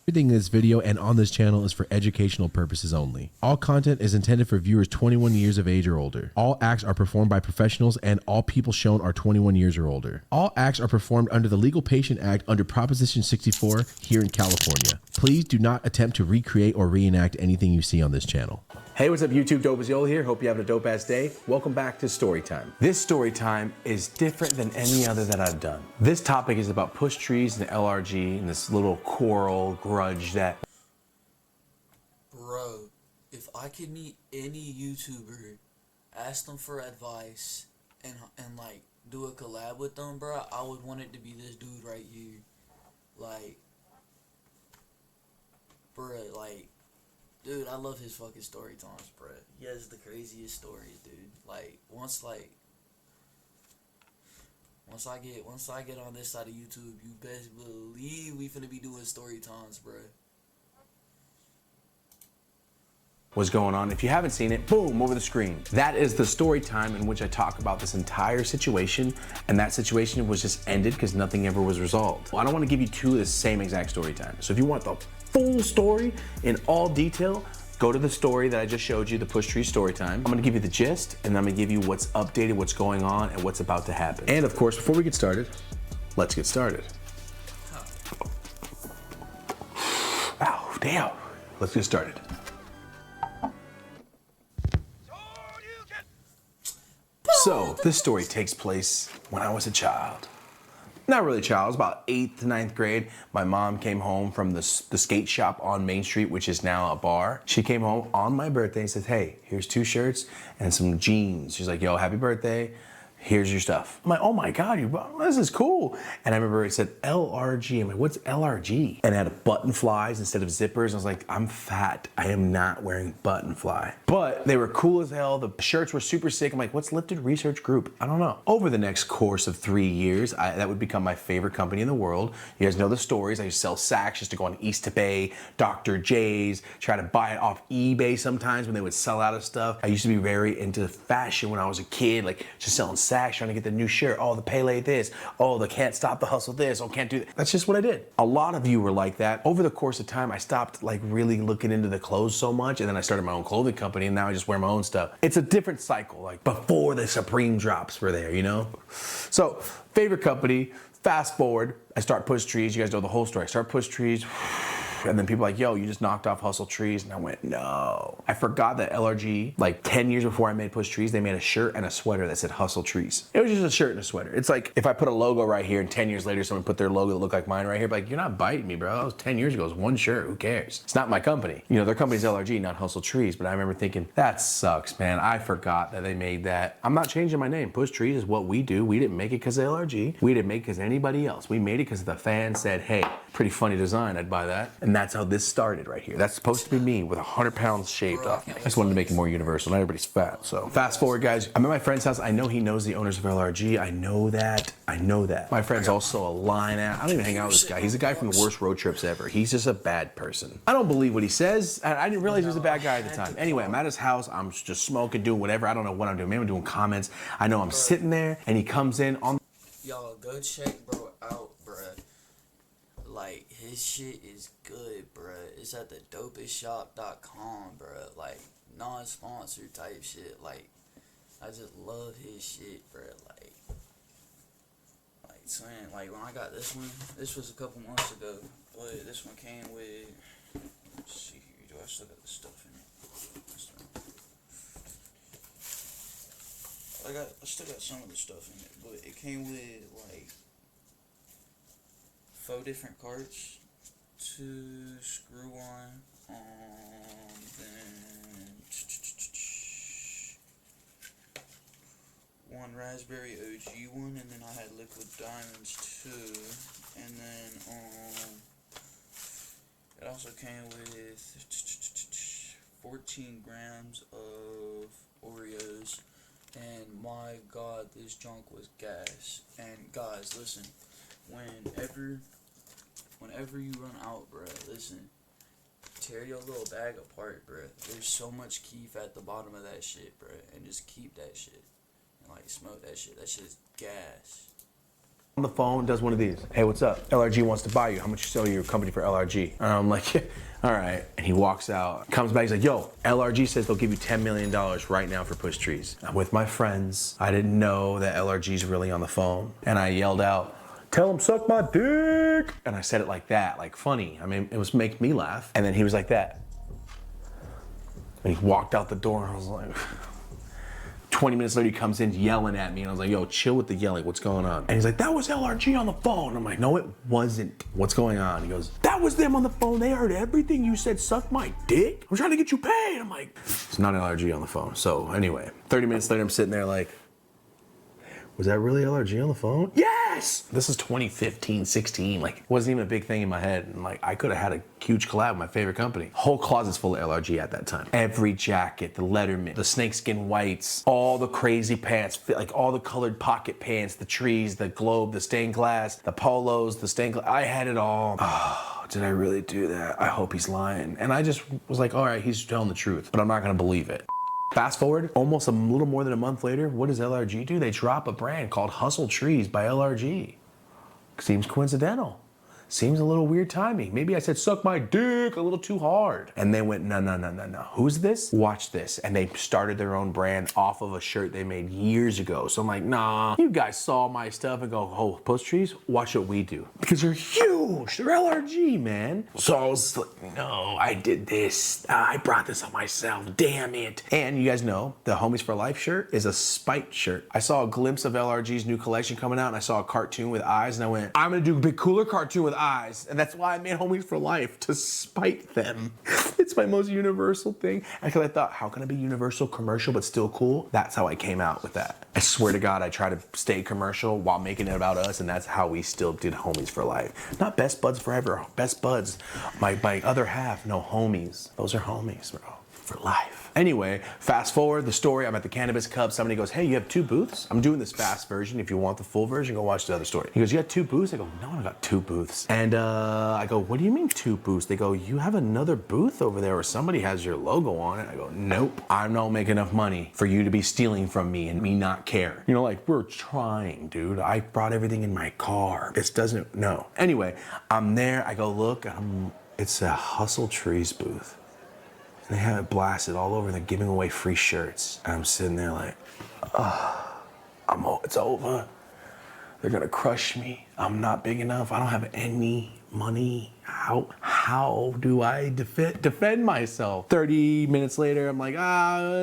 Everything in this video and on this channel is for educational purposes only. All content is intended for viewers 21 years of age or older. All acts are performed by professionals and all people shown are 21 years or older. All acts are performed under the Legal Patient Act under Proposition 64 here in California. Please do not attempt to recreate or reenact anything you see on this channel. Hey, what's up YouTube? Dope as Yola here. Hope you're having a dope ass day. Welcome back to Story Time. This story time is different than any other that I've done. This topic is about push trees and LRG and this little quarrel grudge that... Bro, if I could meet any YouTuber, ask them for advice, and like do a collab with them, bro, I would want it to be this dude right here. Like, bro, like, dude, I love his fucking story times, bro. He has the craziest stories, dude. Like, once I get on this side of YouTube, you best believe we finna be doing story times, bro. What's going on? If you haven't seen it, boom, over the screen. That is the story time in which I talk about this entire situation, and that situation was just ended because nothing ever was resolved. Well, I don't want to give you two of the same exact story time. So if you want the full story in all detail, go to the story that I just showed you, the push tree story time. I'm gonna give you the gist, and I'm gonna give you what's updated, what's going on, and what's about to happen. And of course, before we get started, let's get started. Ow, damn. Let's get started. So, this story takes place when I was a child. Not really a child, I was about 8th to 9th grade. My mom came home from the skate shop on Main Street, which is now a bar. She came home on my birthday and said, hey, here's 2 shirts and some jeans. She's like, yo, happy birthday. Here's your stuff. I'm like, oh my God, this is cool. And I remember it said LRG. I'm like, what's LRG? And it had button flies instead of zippers. I was like, I'm fat. I am not wearing button fly. But they were cool as hell. The shirts were super sick. I'm like, what's Lifted Research Group? I don't know. Over the next course of 3 years, that would become my favorite company in the world. You guys know the stories. I used to sell sacks just to go on East to Bay, Dr. J's, try to buy it off eBay sometimes when they would sell out of stuff. I used to be very into fashion when I was a kid, like just selling sacks, trying to get the new shirt. Oh, the Pele this. Oh, the Can't Stop the Hustle this. Oh, can't do that. That's just what I did. A lot of you were like that. Over the course of time, I stopped like really looking into the clothes so much, and then I started my own clothing company, and now I just wear my own stuff. It's a different cycle, like before the Supreme drops were there, you know? So, favorite company, fast forward, I start Push Trees. You guys know the whole story. I start Push Trees. And then people are like, yo, you just knocked off Hustle Trees. And I went, no. I forgot that LRG, like 10 years before I made Push Trees, they made a shirt and a sweater that said Hustle Trees. It was just a shirt and a sweater. It's like if I put a logo right here and 10 years later someone put their logo that looked like mine right here, but like, you're not biting me, bro. That was 10 years ago. It was one shirt. Who cares? It's not my company. You know, their company's LRG, not Hustle Trees. But I remember thinking, that sucks, man. I forgot that they made that. I'm not changing my name. Push Trees is what we do. We didn't make it because of LRG. We didn't make it because of anybody else. We made it because the fans said, hey, pretty funny design. I'd buy that. And that's how this started right here. That's supposed to be me with 100 pounds shaved off. I just wanted to make it more universal. Not everybody's fat. So fast forward, guys. I'm at my friend's house. I know he knows the owners of LRG. I know that. My friend's also a line out. I don't even hang out with this guy. He's a guy from the worst road trips ever. He's just a bad person. I don't believe what he says. I didn't realize he was a bad guy at the time. Anyway, I'm at his house. I'm just smoking, doing whatever. I don't know what I'm doing. Maybe I'm doing comments. I know I'm sitting there and he comes in on. Y'all go check bro out, bruh. Like, his shit is good, bruh. It's at the dopestshop.com, bruh. Like, non-sponsored type shit. Like, I just love his shit, bruh. Like, saying, like, when I got this one, this was a couple months ago, but this one came with, let's see here, do I still got the stuff in it? I still got some of the stuff in it, but it came with, like, 4 different carts to screw on, then 1 raspberry OG one, and then I had liquid diamonds too, and then it also came with 14 grams of Oreos, and my God, this junk was gas. And guys, listen, whenever you run out, bruh, listen, tear your little bag apart, bruh. There's so much keef at the bottom of that shit, bruh, and just keep that shit. And, like, smoke that shit. That shit is gas. on the phone, does one of these. Hey, what's up? LRG wants to buy you. How much you sell your company for LRG? And I'm like, yeah, all right. And he walks out, comes back, he's like, yo, LRG says they'll give you $10 million right now for Push Trees. I'm with my friends. I didn't know that LRG's really on the phone. And I yelled out, tell him suck my dick. And I said it like that, like funny. I mean, it was making me laugh. And then he was like that. And he walked out the door and I was like, 20 minutes later, he comes in yelling at me, and I was like, yo, chill with the yelling, what's going on? And he's like, that was LRG on the phone. I'm like, no, it wasn't. What's going on? He goes, that was them on the phone. They heard everything you said, suck my dick. I'm trying to get you paid. I'm like, it's not LRG on the phone. So anyway, 30 minutes later, I'm sitting there like, was that really LRG on the phone? Yes! This is 2015, 16. Like, it wasn't even a big thing in my head. And like, I could have had a huge collab with my favorite company. Whole closet's full of LRG at that time. Every jacket, the Letterman, the snakeskin whites, all the crazy pants, like all the colored pocket pants, the trees, the globe, the stained glass, the polos, the stained glass. I had it all. Oh, did I really do that? I hope he's lying. And I just was like, all right, he's telling the truth, but I'm not gonna believe it. Fast forward, almost a little more than a month later, what does LRG do? They drop a brand called Hustle Trees by LRG. Seems coincidental. Seems a little weird timing. Maybe I said suck my dick a little too hard. And they went, no. Who's this? Watch this. And they started their own brand off of a shirt they made years ago. So I'm like, nah, you guys saw my stuff and go, oh, Push Trees, watch what we do. Because they're huge. They're LRG, man. So I was like, no, I did this. I brought this on myself. Damn it. And you guys know the Homies for Life shirt is a spite shirt. I saw a glimpse of LRG's new collection coming out and I saw a cartoon with eyes and I went, I'm gonna do a big cooler cartoon with eyes. And that's why I made Homies for Life, to spite them. It's my most universal thing. Because I thought, how can I be universal, commercial, but still cool? That's how I came out with that. I swear to God, I try to stay commercial while making it about us, and that's how we still did Homies for Life. Not best buds forever, best buds. My other half, no, homies. Those are homies, bro, for life. Anyway, fast forward the story. I'm at the Cannabis Cup. Somebody goes, hey, you have 2 booths? I'm doing this fast version. If you want the full version, go watch the other story. He goes, you got 2 booths? I go, no, I got 2 booths. And I go, what do you mean 2 booths? They go, you have another booth over there where somebody has your logo on it. I go, nope, I don't make enough money for you to be stealing from me and me not care. You know, like, we're trying, dude. I brought everything in my car. This doesn't, no. Anyway, I'm there. I go, look, it's a Hustle Trees booth. And they have it blasted all over. They're giving away free shirts. And I'm sitting there like, it's over. They're gonna crush me. I'm not big enough. I don't have any money. How do I defend myself? 30 minutes later, I'm like,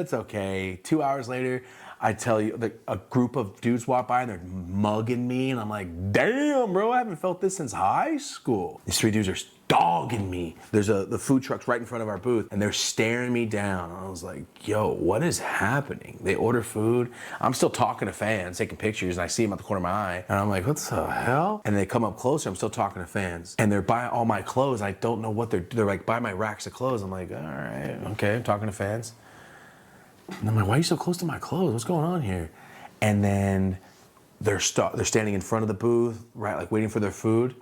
it's okay. 2 hours later, I tell you, a group of dudes walk by and they're mugging me. And I'm like, damn, bro, I haven't felt this since high school. These 3 dudes are dogging me. There's the food trucks right in front of our booth and they're staring me down. I was like, yo, what is happening? They order food. I'm still talking to fans, taking pictures, and I see them out the corner of my eye. And I'm like, what the hell? And they come up closer, I'm still talking to fans. And they're buying all my clothes. I don't know what they're like, buy my racks of clothes. I'm like, all right, okay, I'm talking to fans. And I'm like, why are you so close to my clothes? What's going on here? And then they're standing in front of the booth, right, like waiting for their food.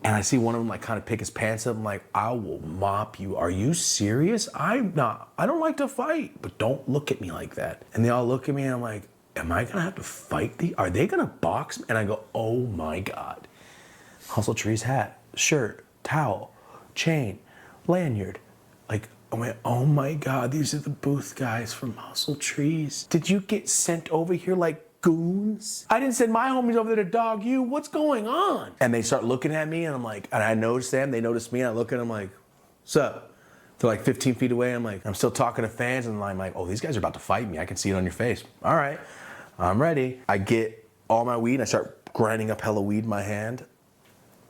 And I see one of them like kind of pick his pants up. I'm like, I will mop you. Are you serious? I don't like to fight, but don't look at me like that. And they all look at me and I'm like, am I gonna have to fight are they gonna box me? And I go, oh my God. Hustle Trees hat, shirt, towel, chain, lanyard. Like, I went, oh my God, these are the booth guys from Hustle Trees. Did you get sent over here like goons? I didn't send my homies over there to dog you. What's going on? And they start looking at me and I'm like, and I notice them, they notice me, and I look at them like, what's up? They're like 15 feet away. I'm still talking to fans and I'm like, oh, these guys are about to fight me. I can see it on your face. All right, I'm ready. I get all my weed and I start grinding up hella weed in my hand.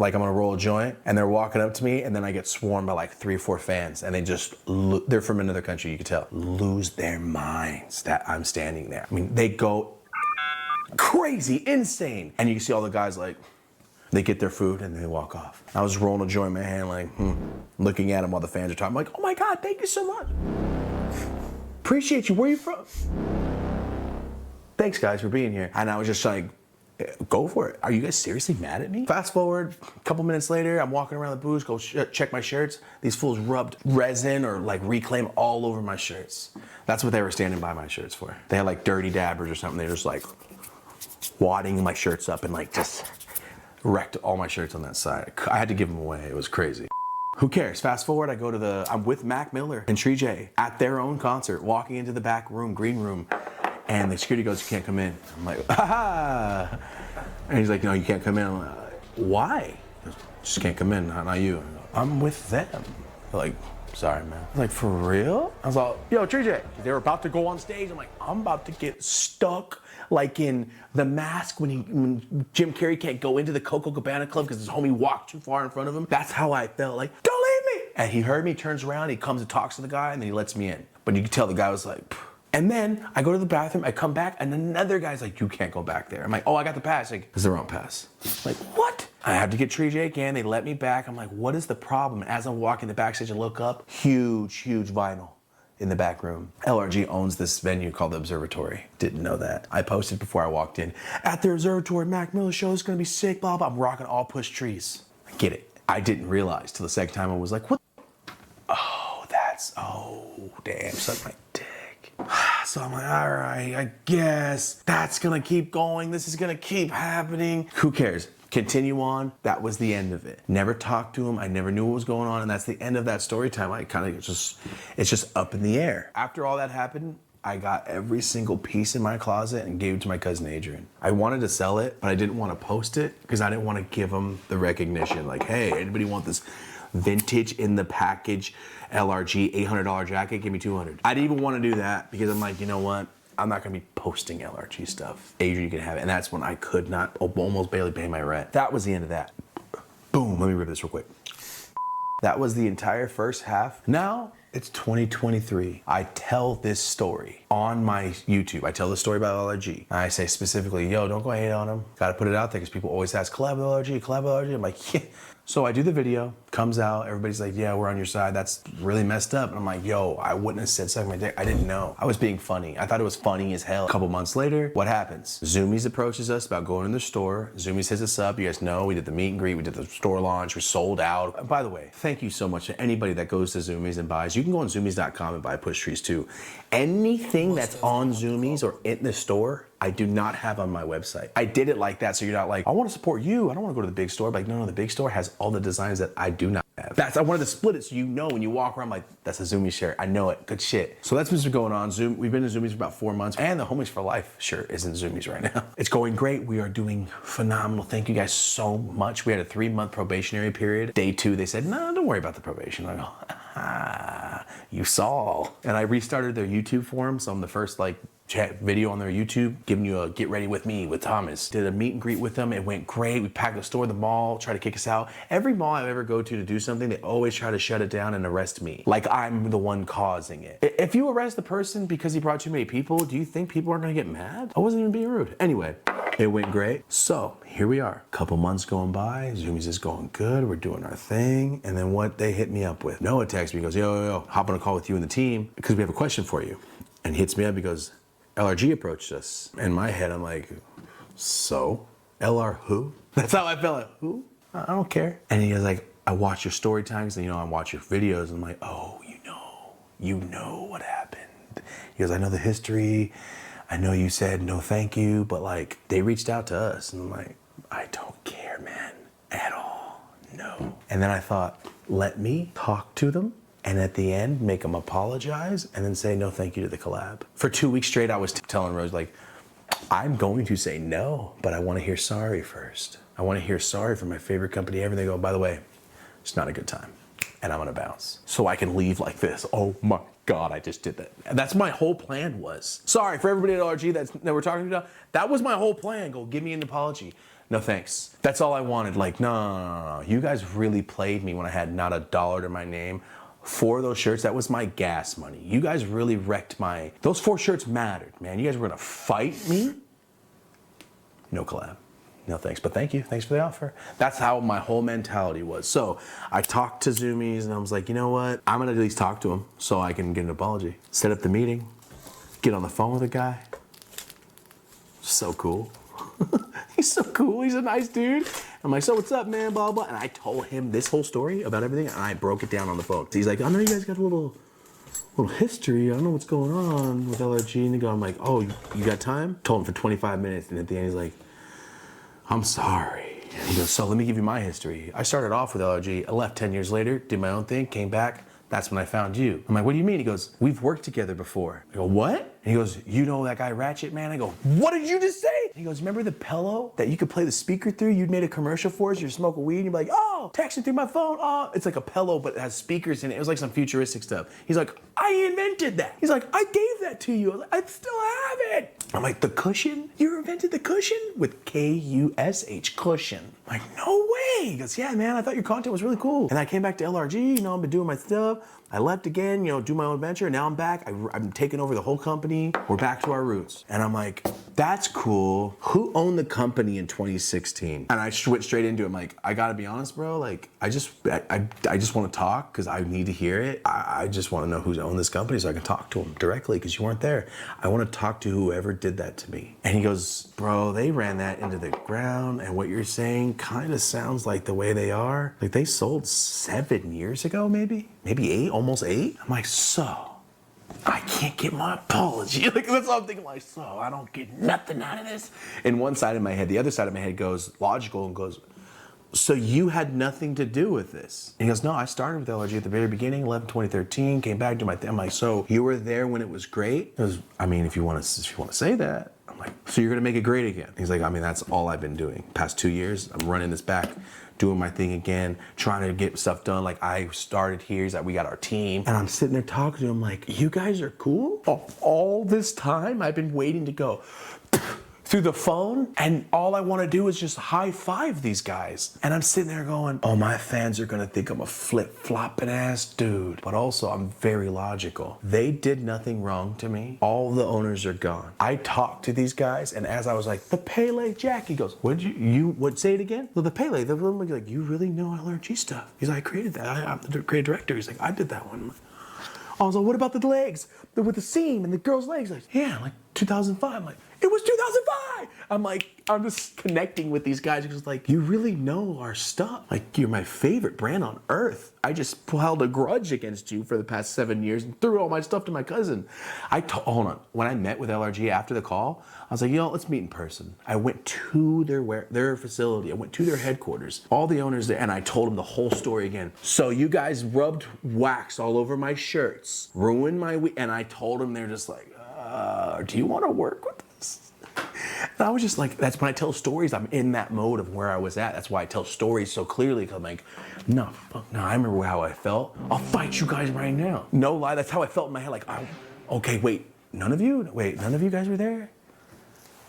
Like I'm gonna roll a joint, and they're walking up to me, and then I get swarmed by like 3 or 4 fans, and they just, they're from another country, you can tell, lose their minds that I'm standing there. I mean, they go crazy, insane. And you can see all the guys like, they get their food and they walk off. I was rolling a joint in my hand like, looking at them while the fans are talking. I'm like, oh my God, thank you so much. Appreciate you, where are you from? Thanks guys for being here. And I was just like, go for it. Are you guys seriously mad at me? Fast forward, a couple minutes later, I'm walking around the booth, go check my shirts. These fools rubbed resin or like reclaim all over my shirts. That's what they were standing by my shirts for. They had like dirty dabbers or something. They're just like, wadding my shirts up and like just wrecked all my shirts on that side. I had to give them away. It was crazy. Who cares? Fast forward, I go to I'm with Mac Miller and Tree J at their own concert, walking into the back room, green room, and the security goes, "You can't come in." I'm like, "Ha!" And he's like, "No, you can't come in." I'm like, "Why?" He goes, "Just can't come in, not you." I go, "I'm with them." They're like, "Sorry, man." I was like, "For real?" I was like, "Yo, Tree J." They were about to go on stage. I'm like, I'm about to get stuck like in The Mask when Jim Carrey can't go into the Coco Cabana Club because his homie walked too far in front of him. That's how I felt. Like, "Don't leave me!" And he heard me, turns around, he comes and talks to the guy, and then he lets me in. But you can tell the guy was like, phew. And then I go to the bathroom, I come back, and another guy's like, "You can't go back there." I'm like, "Oh, I got the pass." Like, "It's the wrong pass." I'm like, "What?" I have to get Tree J again. They let me back. I'm like, "What is the problem?" As I'm walking the backstage and look up, huge vinyl in the back room. LRG owns this venue called the Observatory. Didn't know that. I posted before I walked in, "At the Observatory, Mac Miller show is gonna be sick, blah, blah." I'm rocking all push trees. I get it. I didn't realize till the second time I was like, "What? Oh, damn, suck my dick." So I'm like, all right, I guess that's gonna keep going. This is gonna keep happening. Who cares? Continue on. That was the end of it. Never talked to him. I never knew what was going on. And that's the end of that story time. I kind of it's just up in the air. After all that happened, I got every single piece in my closet and gave it to my cousin Adrian. I wanted to sell it, but I didn't want to post it because I didn't want to give him the recognition. Like, "Hey, anybody want this vintage in the package LRG $800 jacket? Give me 200. I didn't even want to do that because I'm like, you know what? I'm not gonna be posting LRG stuff. Adrian, you can have it. And that's when I could not, almost barely pay my rent. That was the end of that. Boom, let me rip this real quick. That was the entire first half. Now it's 2023. I tell this story on my YouTube. I tell the story about LRG. I say specifically, "Yo, don't go hate on him. Gotta put it out there," because people always ask, "Collab with LRG, collab with LRG." I'm like, yeah. So I do the video, comes out, everybody's like, "Yeah, we're on your side. That's really messed up." And I'm like, "Yo, I wouldn't have said suck my dick. I didn't know." I was being funny. I thought it was funny as hell. A couple months later, what happens? Zoomies approaches us about going in the store. Zoomies hits us up. You guys know we did the meet and greet. We did the store launch. We sold out. And by the way, thank you so much to anybody that goes to Zoomies and buys. You can go on Zoomies.com and buy push trees too. Anything that's on Zoomies or in the store, I do not have on my website. I did it like that so you're not like, "I want to support you. I don't want to go to the big store." But like, no, the big store has all the designs that I do not have. I wanted to split it so you know when you walk around, like, "That's a Zoomies shirt. I know it. Good shit." So that's what's been going on. We've been in Zoomies for about 4 months, and the Homies for Life shirt is in Zoomies right now. It's going great. We are doing phenomenal. Thank you guys so much. We had a 3-month probationary period. Day 2, they said, "No, don't worry about the probation." I go, you saw. And I restarted their YouTube for them. So I'm the first chat video on their YouTube, giving you a "Get Ready With Me" with Thomas. Did a meet and greet with them. It went great. We packed the store, the mall, tried to kick us out. Every mall I ever go to do something, they always try to shut it down and arrest me. Like I'm the one causing it. If you arrest the person because he brought too many people, do you think people aren't gonna get mad? I wasn't even being rude. Anyway, it went great. So here we are. Couple months going by, Zoomies is going good. We're doing our thing. And then what they hit me up with? Noah texts me, goes, yo, hop on a call with you and the team because we have a question for you. And he hits me up, he goes, "LRG approached us." In my head, I'm like, "So? LR who?" That's how I felt. Like, "Who? I don't care." And he was like, "I watch your story times and I watch your videos." And I'm like, "Oh, you know what happened." He goes, "I know the history. I know you said no thank you, but they reached out to us." And I'm like, "I don't care, man, at all. No." And then I thought, let me talk to them. And at the end, make them apologize and then say no thank you to the collab. For 2 weeks straight, I was telling Rose, I'm going to say no, but I want to hear sorry first. I want to hear sorry from my favorite company ever. They go, "By the way, it's not a good time." And I'm going to bounce. So I can leave like this. Oh my God, I just did that. And that's my whole plan was. Sorry for everybody at LRG that we're talking about. That was my whole plan. Go give me an apology. No thanks. That's all I wanted. No. You guys really played me when I had not a dollar to my name. 4 of those shirts, that was my gas money. You guys really wrecked those 4 shirts mattered, man. You guys were gonna fight me? No collab. No thanks, but thank you. Thanks for the offer. That's how my whole mentality was. So I talked to Zoomies and I was like, you know what? I'm gonna at least talk to him so I can get an apology. Set up the meeting, get on the phone with the guy. So cool. He's so cool. He's a nice dude. I'm like, "So what's up, man? Blah, blah." And I told him this whole story about everything, and I broke it down on the phone. So he's like, "I know you guys got a little history. I don't know what's going on with LRG." And I'm like, "Oh, you got time?" Told him for 25 minutes, and at the end, he's like, I'm sorry. He goes, so let me give you my history. I started off with LRG. I left 10 years later, did my own thing, came back. That's when I found you. I'm like, what do you mean? He goes, we've worked together before. I go, what? And he goes, you know that guy Ratchet Man? I go, what did you just say? And he goes, remember the pillow that you could play the speaker through? You'd made a commercial for us, you're smoking weed, and you're like, oh, texting through my phone, oh. It's like a pillow, but it has speakers in it. It was like some futuristic stuff. He's like, I invented that. He's like, I gave that to you. I was like, I still have it. I'm like, the cushion? You invented the cushion? With K-U-S-H, cushion. I'm like, no way. He goes, yeah, man, I thought your content was really cool. And I came back to LRG, you know, I've been doing my stuff. I left again, you know, do my own venture. Now I'm back. I'm taking over the whole company. We're back to our roots. And I'm like, that's cool. Who owned the company in 2016? And I went straight into it. I'm like, I gotta be honest, bro. Like, I just want to talk because I need to hear it. I just want to know who's owned this company so I can talk to them directly because you weren't there. I want to talk to whoever did that to me. And he goes, bro, they ran that into the ground. And what you're saying kind of sounds like the way they are. Like they sold 7 years ago, maybe 8, almost 8. I'm like, so I can't get my apology. Like that's what I'm thinking. Like, so I don't get nothing out of this. And one side of my head, the other side of my head goes logical and goes, so you had nothing to do with this? And he goes, no, I started with LRG at the very beginning, 2013, came back to my thing. I'm like, so you were there when it was great? He goes, I mean, if you want to say that. I'm like, so you're gonna make it great again? He's like, I mean, that's all I've been doing. Past 2 years, I'm running this back, doing my thing again, trying to get stuff done. Like I started here, he's like, we got our team. And I'm sitting there talking to him like, you guys are cool? All this time I've been waiting to go through the phone, and all I want to do is just high five these guys. And I'm sitting there going, oh, my fans are gonna think I'm a flip-flopping ass dude. But also, I'm very logical. They did nothing wrong to me. All the owners are gone. I talked to these guys, and as I was like, the Pele Jack, he goes, what, say it again? Well, the Pele, the little like, you really know LRG stuff. He's like, I created that, I'm the creative director. He's like, I did that one. I was like, what about the legs? With the seam and the girl's legs? Like, yeah, like 2005. I'm like, it was 2005. I'm like, I'm just connecting with these guys because like, you really know our stuff. Like, you're my favorite brand on earth. I just held a grudge against you for the past 7 years and threw all my stuff to my cousin. Hold on. When I met with LRG after the call, I was like, let's meet in person. I went to their facility. I went to their headquarters. All the owners there, and I told them the whole story again. So you guys rubbed wax all over my shirts, ruined my week, and I told them, they're just like, do you want to work with us? And I was just like, that's when I tell stories, I'm in that mode of where I was at. That's why I tell stories so clearly, because I'm like, no, fuck no, I remember how I felt. I'll fight you guys right now. No lie, that's how I felt in my head. Like, okay, wait, none of you guys were there?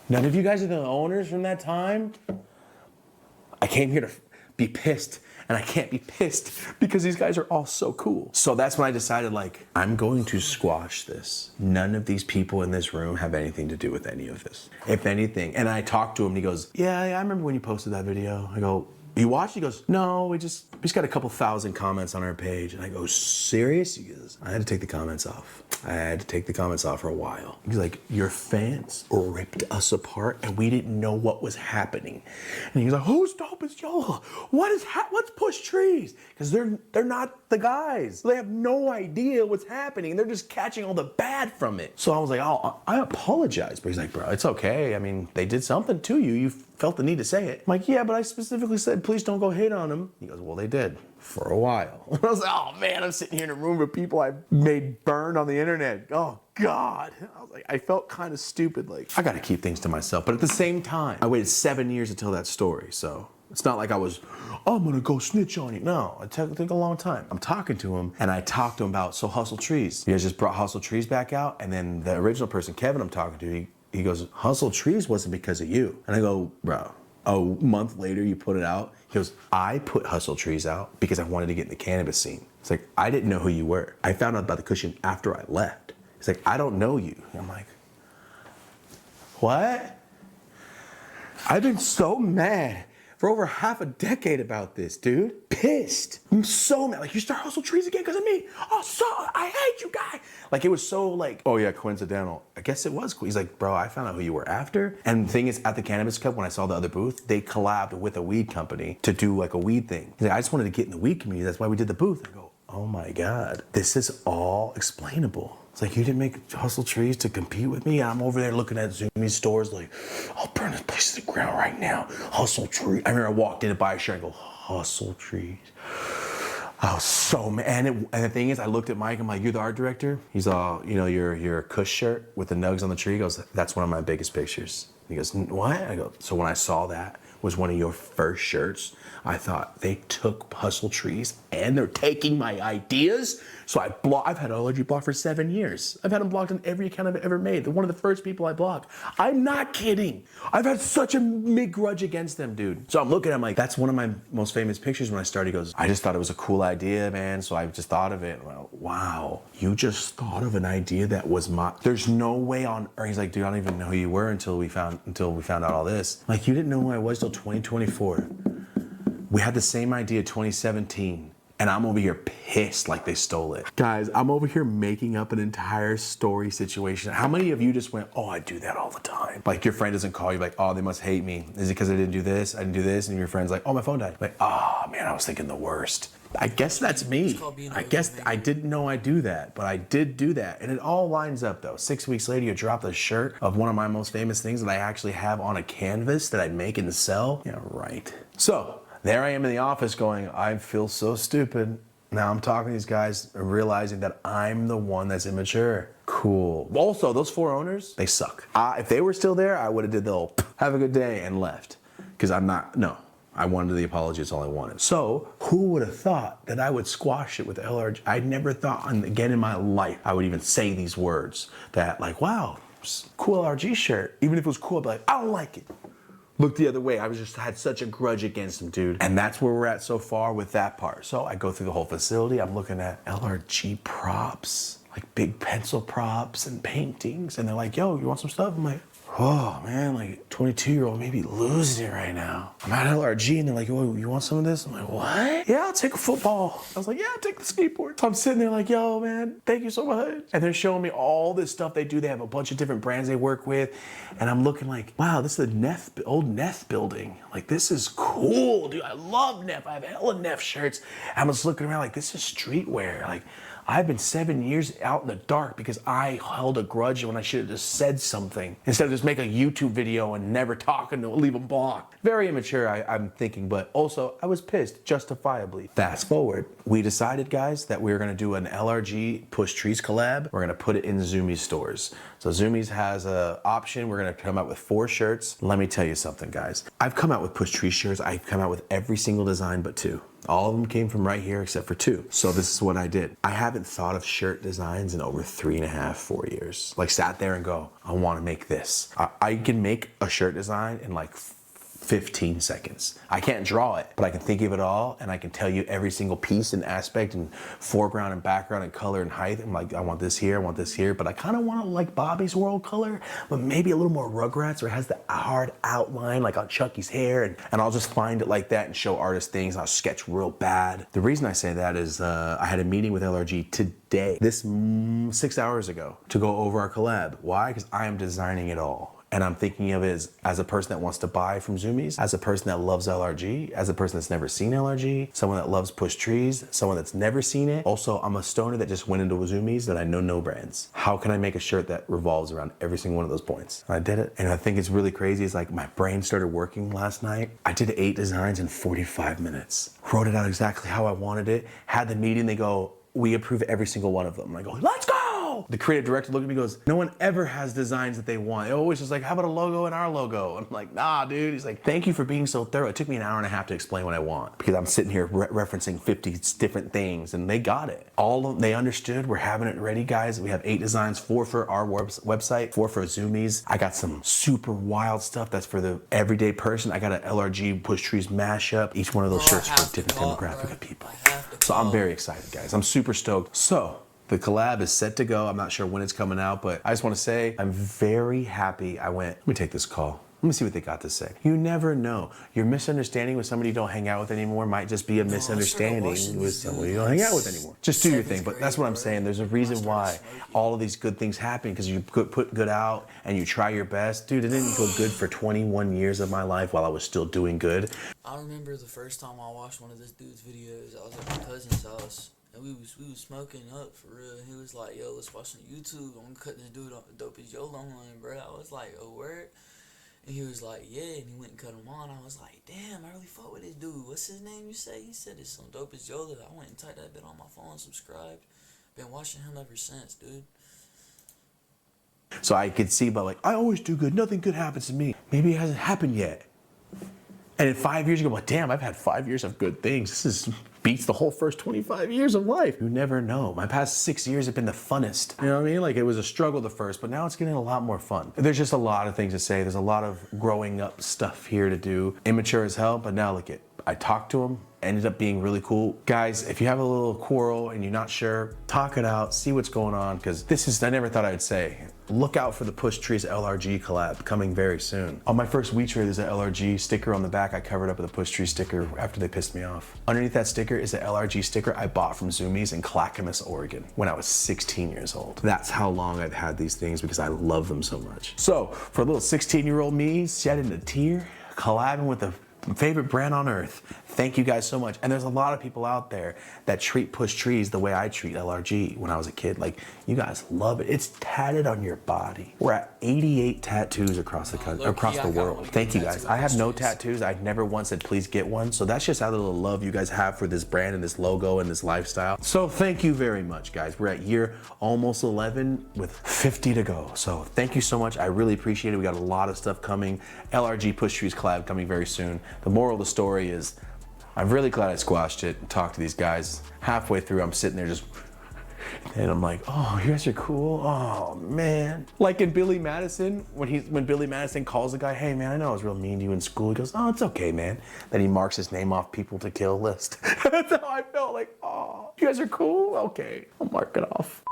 None of you guys are the owners from that time? I came here to be pissed, and I can't be pissed because these guys are all so cool. So that's when I decided, like, I'm going to squash this. None of these people in this room have anything to do with any of this. If anything, and I talked to him, and he goes, yeah, I remember when you posted that video. I go, you watched? He goes, no, we just got a couple thousand comments on our page. And I go, serious? He goes, I had to take the comments off. I had to take the comments off for a while. He's like, your fans ripped us apart and we didn't know what was happening. And he's like, who's dope is Yola? Let's push trees. Because they're not the guys. They have no idea what's happening. They're just catching all the bad from it. So I was like, oh, I apologize. But he's like, bro, it's okay. I mean, they did something to you. You felt the need to say it. I'm like, yeah, but I specifically said, please don't go hate on them. He goes, well, they did for a while. And I was like, oh man, I'm sitting here in a room with people I made burned on the internet. Oh God. I was like, I felt kind of stupid. Like, I got to keep things to myself. But at the same time, I waited 7 years to tell that story. So it's not like I was, I'm gonna go snitch on you. No, it took a long time. I'm talking to him, and I talked to him about Hustle Trees. You guys just brought Hustle Trees back out, and then the original person, Kevin, I'm talking to, he goes, Hustle Trees wasn't because of you. And I go, bro, a month later you put it out. He goes, I put Hustle Trees out because I wanted to get in the cannabis scene. It's like, I didn't know who you were. I found out about the cushion after I left. He's like, I don't know you. And I'm like, what? I've been so mad for over half a decade about this, dude. Pissed. I'm so mad. Like, you start Hustle Trees again because of me? Oh, so I hate you, guy. Like, it was so like, oh yeah, coincidental. I guess it was. He's like, bro, I found out who you were after. And the thing is, at the Cannabis Cup, when I saw the other booth, they collabed with a weed company to do like a weed thing. He's like, I just wanted to get in the weed community. That's why we did the booth. I go, oh my God, this is all explainable. It's like, you didn't make Hustle Trees to compete with me? I'm over there looking at Zoomies stores like, I'll burn this place to the ground right now. Hustle Trees. I remember I walked in to buy a shirt and go, Hustle Trees. I was so mad. And the thing is, I looked at Mike, I'm like, you're the art director? He's all, you know, your Kush shirt with the nugs on the tree. He goes, that's one of my biggest pictures. He goes, what? I go, so when I saw that was one of your first shirts, I thought they took Hustle Trees and they're taking my ideas. So I've had LRG blocked for 7 years. I've had them blocked on every account I've ever made. They're one of the first people I blocked. I'm not kidding. I've had such a big grudge against them, dude. So I'm looking at him like, that's one of my most famous pictures. When I started, he goes, I just thought it was a cool idea, man. So I just thought of it. Well, wow, you just thought of an idea that was there's no way on earth. He's like, dude, I don't even know who you were until we found out all this. Like, you didn't know who I was till 2024. We had the same idea 2017. And I'm over here pissed like they stole it. Guys, I'm over here making up an entire story situation. How many of you just went, oh, I do that all the time? Like, your friend doesn't call you, like, oh, they must hate me. Is it because I didn't do this? I didn't do this? And your friend's like, oh, my phone died. Like, oh, man, I was thinking the worst. I guess that's me. I guess I didn't know I do that, but I did do that. And it all lines up, though. 6 weeks later, you drop the shirt of one of my most famous things that I actually have on a canvas that I make and sell. Yeah, right. So there I am in the office going, I feel so stupid. Now I'm talking to these guys and realizing that I'm the one that's immature. Cool. Also, those 4 owners, they suck. If they were still there, I would have did the whole, have a good day, and left. Because I wanted the apology, that's all I wanted. So, who would have thought that I would squash it with LRG? I never thought, again in my life, I would even say these words. That like, wow, cool LRG shirt. Even if it was cool, I'd be like, I don't like it. Look the other way. I had such a grudge against him, dude. And that's where we're at so far with that part. So I go through the whole facility. I'm looking at LRG props, like big pencil props and paintings. And they're like, yo, you want some stuff? I'm like, oh man, like 22-year-old maybe losing it right now. I'm at LRG and they're like, oh, you want some of this? I'm like, what? Yeah, I'll take a football. I was like, yeah, I'll take the skateboard. So I'm sitting there like, yo, man, thank you so much. And they're showing me all this stuff they do. They have a bunch of different brands they work with. And I'm looking like, wow, this is the old Neff building. Like, this is cool, dude. I love Neff. I have hella Neff shirts. I'm just looking around like, this is streetwear. Like, I've been 7 years out in the dark because I held a grudge when I should have just said something instead of just make a YouTube video and never talk and leave them blocked. Very immature, I'm thinking, but also I was pissed, justifiably. Fast forward, we decided, guys, that we were gonna do an LRG Push Trees collab. We're gonna put it in Zoomies stores. So Zoomies has an option. We're gonna come out with 4 shirts. Let me tell you something, guys. I've come out with Push Trees shirts. I've come out with every single design but 2. All of them came from right here except for 2. So this is what I did. I haven't thought of shirt designs in over 3.5, 4 years. Like, sat there and go, I wanna make this. I can make a shirt design in like 15 seconds. I can't draw it, but I can think of it all, and I can tell you every single piece and aspect and foreground and background and color and height. I'm like, I want this here, I want this here, but I kind of want to like Bobby's World color, but maybe a little more Rugrats, where it has the hard outline like on Chucky's hair, and I'll just find it like that and show artists things. I'll sketch real bad. The reason I say that is I had a meeting with LRG today, 6 hours ago, to go over our collab. Why? Because I am designing it all. And I'm thinking of it as a person that wants to buy from Zoomies, as a person that loves LRG, as a person that's never seen LRG, someone that loves Push Trees, someone that's never seen it. Also, I'm a stoner that just went into Zoomies that I know no brands. How can I make a shirt that revolves around every single one of those points? And I did it. And I think it's really crazy. It's like my brain started working last night. I did 8 designs in 45 minutes. Wrote it out exactly how I wanted it. Had the meeting, they go, we approve every single one of them. And I go, let's go! The creative director looked at me and goes, no one ever has designs that they want. They always just like, how about a logo and our logo? And I'm like, nah, dude. He's like, thank you for being so thorough. It took me an hour and a half to explain what I want because I'm sitting here referencing 50 different things, and they got it. All of them, they understood. We're having it ready, guys. We have 8 designs, 4 for our website, 4 for Zoomies. I got some super wild stuff that's for the everyday person. I got an LRG Push Trees mashup. Each one of those shirts for a different demographic of people. So I'm very excited, guys. I'm super stoked. So the collab is set to go. I'm not sure when it's coming out, but I just want to say I'm very happy I went. Let me take this call. Let me see what they got to say. You never know. Your misunderstanding with somebody you don't hang out with anymore might just be a misunderstanding with someone you don't hang out with anymore. Just do your thing. But that's what I'm saying. There's a reason why all of these good things happen, because you put good out and you try your best. Dude, it didn't go good for 21 years of my life while I was still doing good. I remember the first time I watched one of this dude's videos. I was at my cousin's house, And we was smoking up for real. He was like, "Yo, let's watch some YouTube. I'm gonna cut this dude on dope as Yola on, bro." I was like, "Oh, word." And he was like, "Yeah," and he went and cut him on. I was like, "Damn, I really fuck with this dude. What's his name? You say?" He said it's some dope as Yola. I went and typed that bit on my phone, subscribed. Been watching him ever since, dude. So I could see, but like, I always do good. Nothing good happens to me. Maybe it hasn't happened yet. And in 5 years, you go, well, damn, I've had 5 years of good things. This is beats the whole first 25 years of life. You never know. My past 6 years have been the funnest. You know what I mean? Like, it was a struggle the first, but now it's getting a lot more fun. There's just a lot of things to say. There's a lot of growing up stuff here to do. Immature as hell, but now look it. I talked to him, ended up being really cool. Guys, if you have a little quarrel and you're not sure, talk it out, see what's going on, because this is, I never thought I'd say, look out for the Push Trees LRG collab coming very soon. On my first weed tray, there's an LRG sticker on the back. I covered up with a Push Tree sticker after they pissed me off. Underneath that sticker is an LRG sticker I bought from Zoomies in Clackamas, Oregon when I was 16 years old. That's how long I've had these things because I love them so much. So for a little 16-year-old me shedding a tear, collabing with the favorite brand on earth. Thank you guys so much. And there's a lot of people out there that treat Push Trees the way I treat LRG when I was a kid. Like, you guys love it. It's tatted on your body. We're at 88 tattoos across the country, across the world. Thank you guys. I have no tattoos. I never once said please get one. So that's just how little love you guys have for this brand and this logo and this lifestyle. So thank you very much, guys. We're at year almost 11 with 50 to go. So thank you so much. I really appreciate it. We got a lot of stuff coming. LRG Push Trees collab coming very soon. The moral of the story is I'm really glad I squashed it and talked to these guys. Halfway through, I'm sitting there just, and I'm like, oh, you guys are cool. Oh man. Like in Billy Madison, when Billy Madison calls a guy, hey man, I know I was real mean to you in school. He goes, oh, it's okay, man. Then he marks his name off people to kill list. That's how I felt, like, oh, you guys are cool? Okay, I'll mark it off.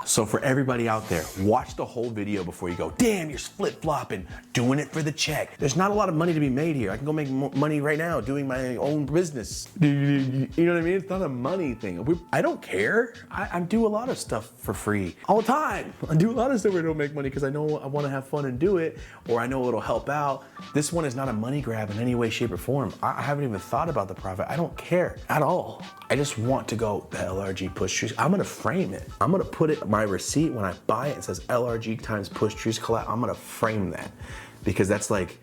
So for everybody out there, watch the whole video before you go, damn, you're flip-flopping, doing it for the check. There's not a lot of money to be made here. I can go make money right now doing my own business. You know what I mean? It's not a money thing. I don't care. I do a lot of stuff for free all the time. I do a lot of stuff where I don't make money because I know I want to have fun and do it, or I know it'll help out. This one is not a money grab in any way, shape, or form. I haven't even thought about the profit. I don't care at all. I just want to go the LRG Push Trees. I'm gonna frame it. I'm gonna put it, my receipt, when I buy it, it says LRG times Push Trees collab. I'm gonna frame that because that's like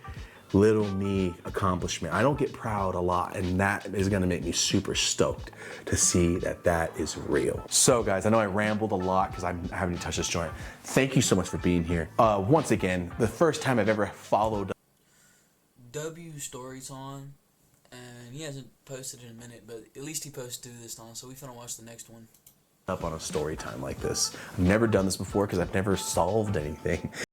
little me accomplishment. I don't get proud a lot, and that is gonna make me super stoked to see that that is real. So guys, I know I rambled a lot because I'm having to touch this joint. Thank you so much for being here. Once again, the first time I've ever followed W stories on, and he hasn't posted in a minute, but at least he posted this on, so we finna watch the next one. up on a story time like this. I've never done this before because I've never solved anything.